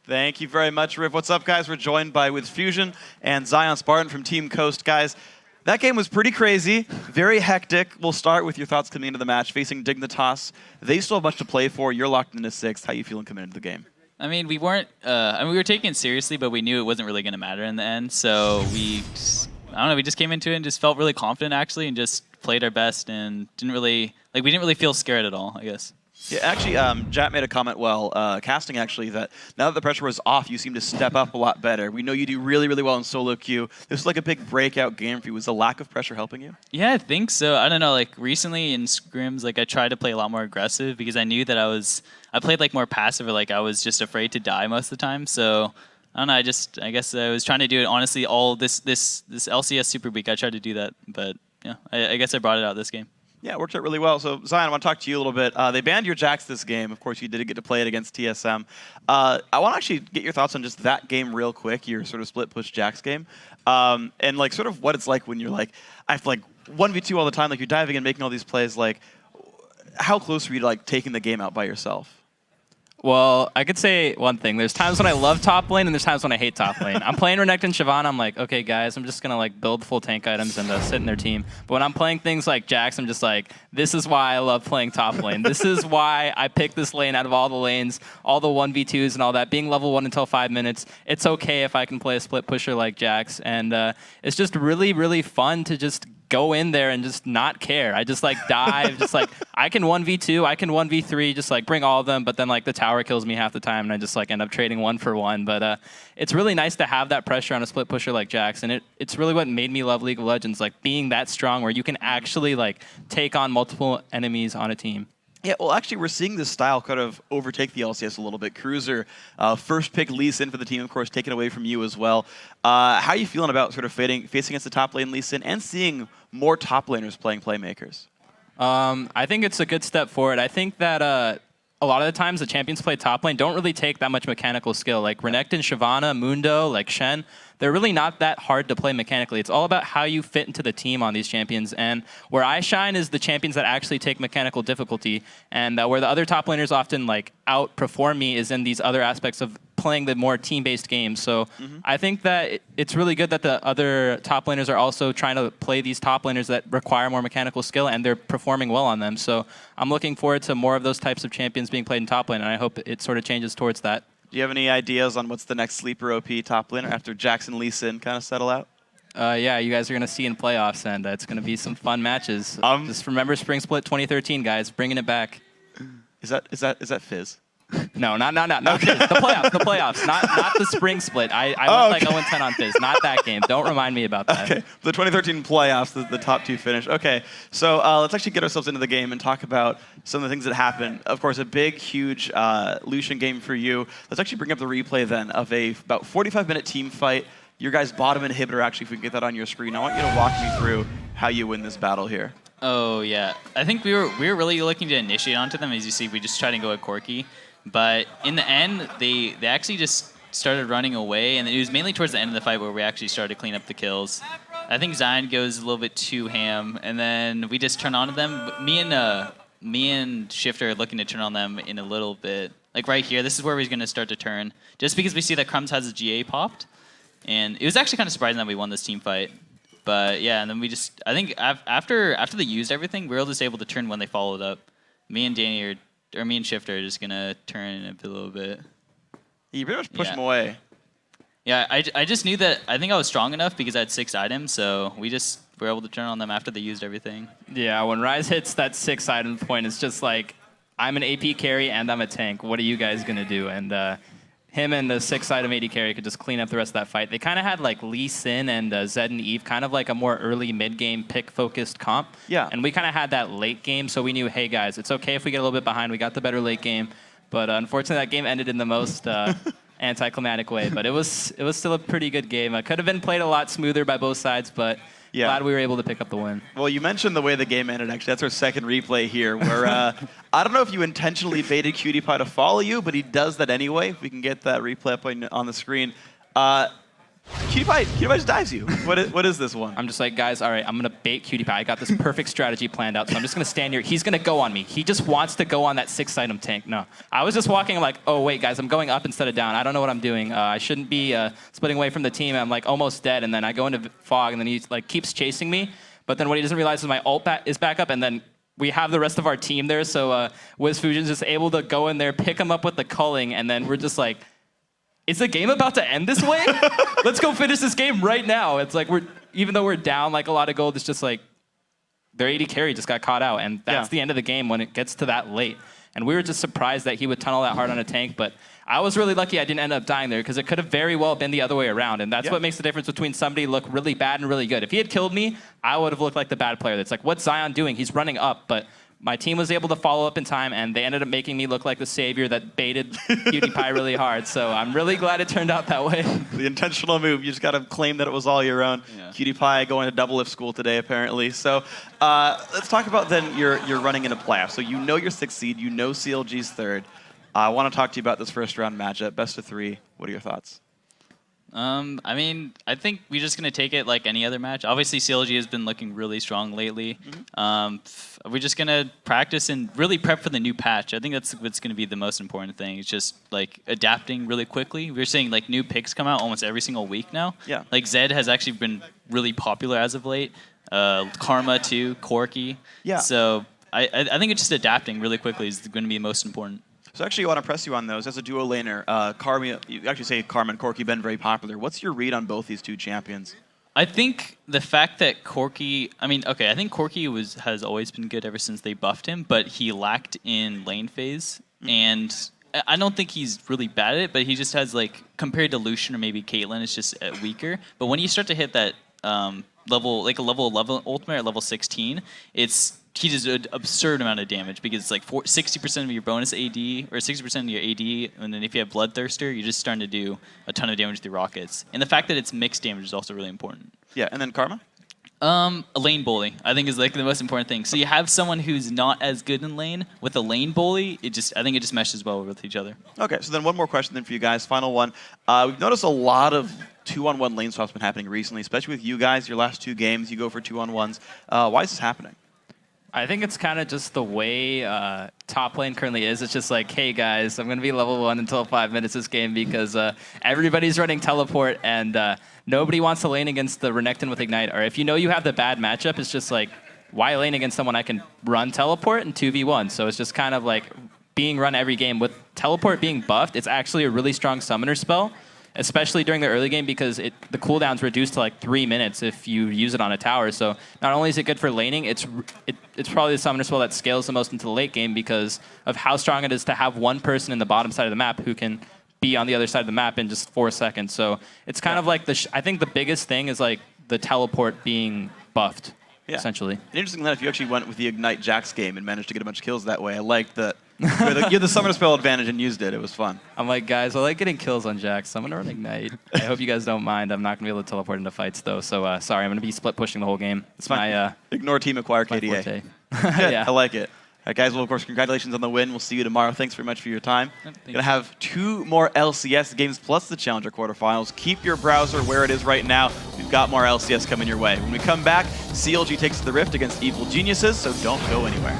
Thank you very much, Riv. What's up, guys? We're joined by with Fusion and Zion Spartan from Team Coast. Guys, that game was pretty crazy, very hectic. We'll start with your thoughts coming into the match, facing Dignitas. They still have much to play for. You're locked into 6th. How you feeling coming into the game? I mean, we weren't. We were taking it seriously, but we knew it wasn't really going to matter in the end. So we just came into it and just felt really confident, actually, and just played our best and we didn't really feel scared at all, I guess. Yeah, actually, Jat made a comment while casting, actually, that now that the pressure was off, you seem to step up a lot better. We know you do really, really well in solo queue. This was like a big breakout game for you. Was the lack of pressure helping you? Yeah, I think so. I don't know, like recently in scrims, like I tried to play a lot more aggressive because I knew that I played like more passive, or like I was just afraid to die most of the time. So I don't know, I guess I was trying to do it honestly all this LCS Super Week. I tried to do that, but yeah, I guess I brought it out this game. Yeah, it worked out really well. So, Zion, I want to talk to you a little bit. They banned your Jax this game. Of course, you did get to play it against TSM. I want to actually get your thoughts on just that game real quick, your sort of split-push Jax game, and like sort of what it's like when you're like, I feel like 1v2 all the time, like you're diving and making all these plays. Like, how close were you to like taking the game out by yourself? Well, I could say one thing. There's times when I love top lane, and there's times when I hate top lane. I'm playing Renekton and Shyvana. I'm like, okay, guys, I'm just going to like build full tank items and sit in their team. But when I'm playing things like Jax, I'm just like, this is why I love playing top lane. This is why I picked this lane out of all the lanes, all the 1v2s and all that. Being level 1 until 5 minutes, it's okay if I can play a split pusher like Jax. And it's just really, really fun to just go in there and just not care. I just like dive, just like I can 1v2, I can 1v3, just like bring all of them, but then like the tower kills me half the time and I just like end up trading 1 for 1. But it's really nice to have that pressure on a split pusher like Jax, and it's really what made me love League of Legends, like being that strong where you can actually like take on multiple enemies on a team. Yeah, well, actually, we're seeing this style kind of overtake the LCS a little bit. Cruiser, first pick Lee Sin for the team, of course, taken away from you as well. How are you feeling about sort of facing against the top lane Lee Sin and seeing more top laners playing playmakers? I think it's a good step forward. I think that a lot of the times the champions play top lane don't really take that much mechanical skill. Like Renekton, Shyvana, Mundo, like Shen, they're really not that hard to play mechanically. It's all about how you fit into the team on these champions. And where I shine is the champions that actually take mechanical difficulty. And where the other top laners often like outperform me is in these other aspects of playing the more team-based games. So I think that it's really good that the other top laners are also trying to play these top laners that require more mechanical skill, and they're performing well on them. So I'm looking forward to more of those types of champions being played in top lane, and I hope it sort of changes towards that. Do you have any ideas on what's the next sleeper OP top laner after Jackson Lee Sin kind of settle out? Yeah, you guys are going to see in playoffs, and it's going to be some fun matches. Just remember Spring Split 2013, guys, bringing it back. Is that Fizz? No, not Fizz. The playoffs, not the Spring Split. I went like 0-10 on Fizz, not that game. Don't remind me about that. Okay, the 2013 playoffs, the top 2 finish. Okay, so let's actually get ourselves into the game and talk about some of the things that happened. Of course, a big, huge Lucian game for you. Let's actually bring up the replay then of about 45-minute team fight. Your guys' bottom inhibitor, actually, if we can get that on your screen. I want you to walk me through how you win this battle here. Oh, yeah. I think we were really looking to initiate onto them. As you see, we just tried to go at Corki. But in the end, they actually just started running away, and it was mainly towards the end of the fight where we actually started to clean up the kills. I think Zion goes a little bit too ham, and then we just turn on to them. Me and Shifter are looking to turn on them in a little bit. Like right here, this is where we're going to start to turn, just because we see that Crumbs has his GA popped. And it was actually kind of surprising that we won this team fight. But yeah, and then we just, I think after they used everything, we were just able to turn when they followed up. Me and Danny me and Shifter are just going to turn a little bit. You pretty much push him away. Yeah, I just knew that I think I was strong enough because I had 6 items, so we just were able to turn on them after they used everything. Yeah, when Ryze hits that 6 item point, it's just like, I'm an AP carry and I'm a tank. What are you guys going to do? And him and the 6 item AD carry could just clean up the rest of that fight. They kind of had like Lee Sin and Zed and Eve, kind of like a more early mid-game pick-focused comp. Yeah. And we kind of had that late game, so we knew, hey guys, it's okay if we get a little bit behind. We got the better late game. But unfortunately, that game ended in the most anticlimactic way. But it was still a pretty good game. It could have been played a lot smoother by both sides, but glad we were able to pick up the win. Well, you mentioned the way the game ended, actually. That's our second replay here, where I don't know if you intentionally baited Cutie Pie to follow you, but he does that anyway. If we can get that replay up on the screen. PewDiePie just dives you. What is this one? I'm just like, guys, all right, I'm going to bait PewDiePie. I got this perfect strategy planned out, so I'm just going to stand here. He's going to go on me. He just wants to go on that 6-item tank. No. I was just walking like, oh, wait, guys, I'm going up instead of down. I don't know what I'm doing. I shouldn't be splitting away from the team. I'm like almost dead, and then I go into fog, and then he like keeps chasing me. But then what he doesn't realize is my ult is back up, and then we have the rest of our team there, so WizFusion's just able to go in there, pick him up with the culling, and then we're just like, is the game about to end this way? Let's go finish this game right now. It's like even though we're down like a lot of gold, it's just like their AD carry just got caught out, and that's the end of the game when it gets to that late. And we were just surprised that he would tunnel that hard on a tank, but I was really lucky I didn't end up dying there because it could have very well been the other way around, and that's what makes the difference between somebody look really bad and really good. If he had killed me, I would have looked like the bad player. It's like, what's Zion doing? He's running up, but my team was able to follow up in time, and they ended up making me look like the savior that baited PewDiePie really hard. So I'm really glad it turned out that way. The intentional move. You just got to claim that it was all your own. Yeah. PewDiePie going to double lift school today, apparently. So let's talk about then you're running in a playoff. So you know you're 6th seed. You know CLG's 3rd. I want to talk to you about this first round matchup. Best of 3. What are your thoughts? I mean, I think we're just going to take it like any other match. Obviously, CLG has been looking really strong lately. We're just going to practice and really prep for the new patch. I think that's what's going to be the most important thing. It's just like adapting really quickly. We're seeing like new picks come out almost every single week now. Yeah. Like Zed has actually been really popular as of late. Karma too, Corky. Yeah. So I think it's just adapting really quickly is going to be most important. So actually, I want to press you on those. As a duo laner, Karma, you actually say Karma and Corky been very popular. What's your read on both these two champions? I think the fact that Corky, I think Corky has always been good ever since they buffed him, but he lacked in lane phase, and I don't think he's really bad at it, but he just has like, compared to Lucian or maybe Caitlyn, it's just weaker. But when you start to hit that level, like a level 11 ultimate or level 16, he does an absurd amount of damage because it's like 60% of your bonus AD or 60% of your AD, and then if you have Bloodthirster, you're just starting to do a ton of damage through rockets. And the fact that it's mixed damage is also really important. Yeah, and then Karma? A lane bully, I think, is like the most important thing. So you have someone who's not as good in lane with a lane bully. I think it just meshes well with each other. Okay, so then one more question then for you guys. Final one. We've noticed a lot of 2-on-1 lane swaps been happening recently, especially with you guys. Your last 2 games, you go for 2-on-1s. Why is this happening? I think it's kind of just the way top lane currently is. It's just like, hey guys, I'm going to be level 1 until 5 minutes this game because everybody's running teleport and nobody wants to lane against the Renekton with Ignite. Or if you know you have the bad matchup, it's just like, why lane against someone I can run teleport and 2v1? So it's just kind of like being run every game. With teleport being buffed, it's actually a really strong summoner spell, especially during the early game because the cooldown's reduced to like 3 minutes if you use it on a tower. So not only is it good for laning, it's probably the summoner spell that scales the most into the late game because of how strong it is to have one person in the bottom side of the map who can be on the other side of the map in just 4 seconds. So it's kind of like I think the biggest thing is like the teleport being buffed, essentially. And interesting that if you actually went with the Ignite Jax game and managed to get a bunch of kills that way, I liked that. You had the summoner spell advantage and used it. It was fun. I'm like, guys, I like getting kills on Jax, so I'm going to run Ignite. I hope you guys don't mind. I'm not going to be able to teleport into fights, though. So, sorry, I'm going to be split pushing the whole game. It's fine. Ignore team acquire KDA. Yeah. I like it. All right, guys, well, of course, congratulations on the win. We'll see you tomorrow. Thanks very much for your time. Going to have 2 more LCS games plus the Challenger quarterfinals. Keep your browser where it is right now. We've got more LCS coming your way. When we come back, CLG takes the Rift against Evil Geniuses, so don't go anywhere.